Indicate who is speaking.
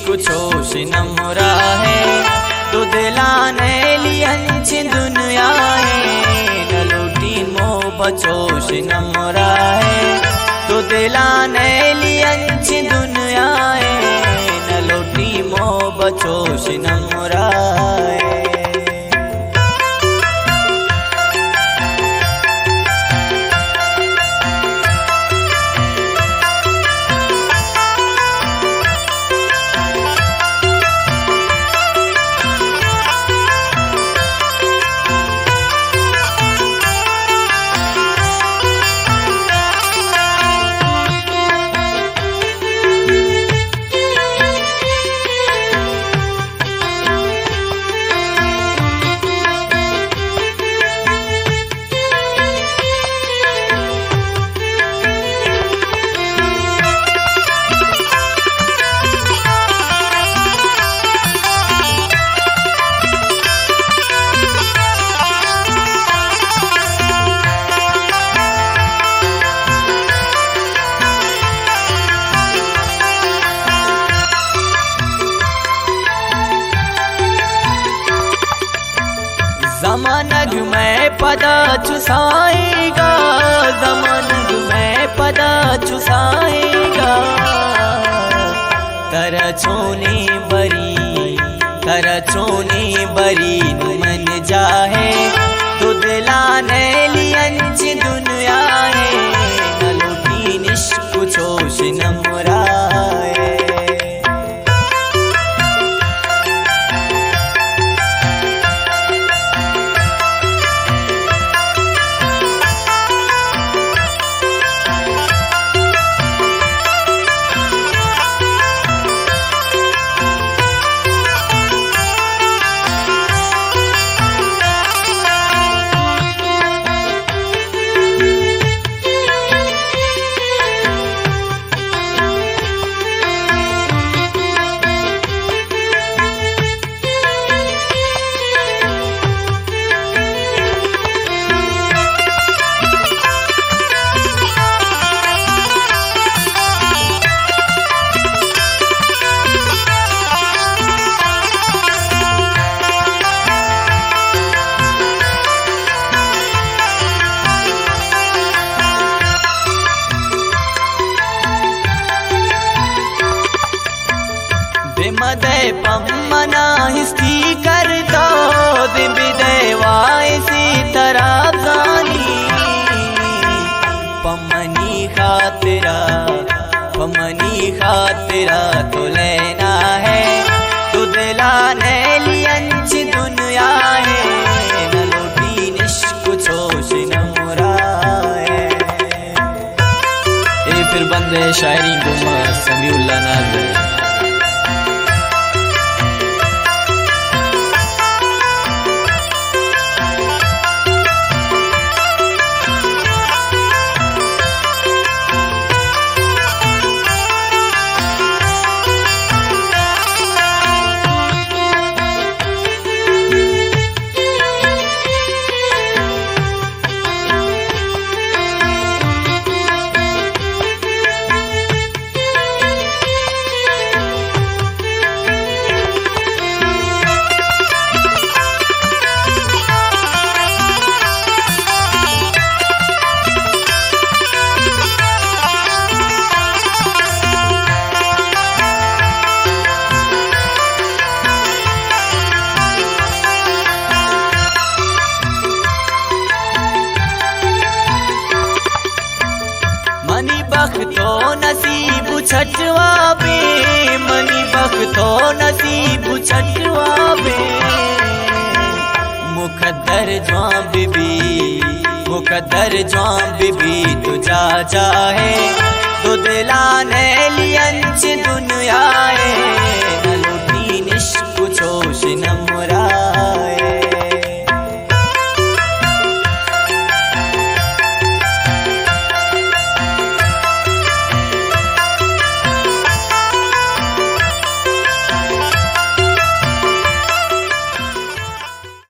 Speaker 1: कुछ होश न मोरा है तो दिलाने लियंच दुनिया है न लूटी मो बचोश न मोरा है तो दिलाने लियंच दुनिया है न लूटी मो बचोश न मोरा है।
Speaker 2: ज़मानग में पदा चुसाएगा, ज़मानग में पदा चुसाएगा। कर छोने बरी मन जाहे तो दिलाने लियंच दुनिया है न लूटी निश कुछ होश न मोरा है। मदे पम्मना हिस्ती कर दो दिबिदे वाइसी तरह जानी पम्मनी खातिरा तो लेना है तो दिलाने लियंच दुनिया है न लूटी निश कुछ होश न मोरा है।
Speaker 1: ये फिर बंदे शायरी गुमा समीउल्लाह नाज़
Speaker 2: बख्तो नसीब छटवा बे मनी बख्तो नसीब छटवा बे मुकद्दर जवां बीबी तू जा है तो दिलाने लियंच दुनिया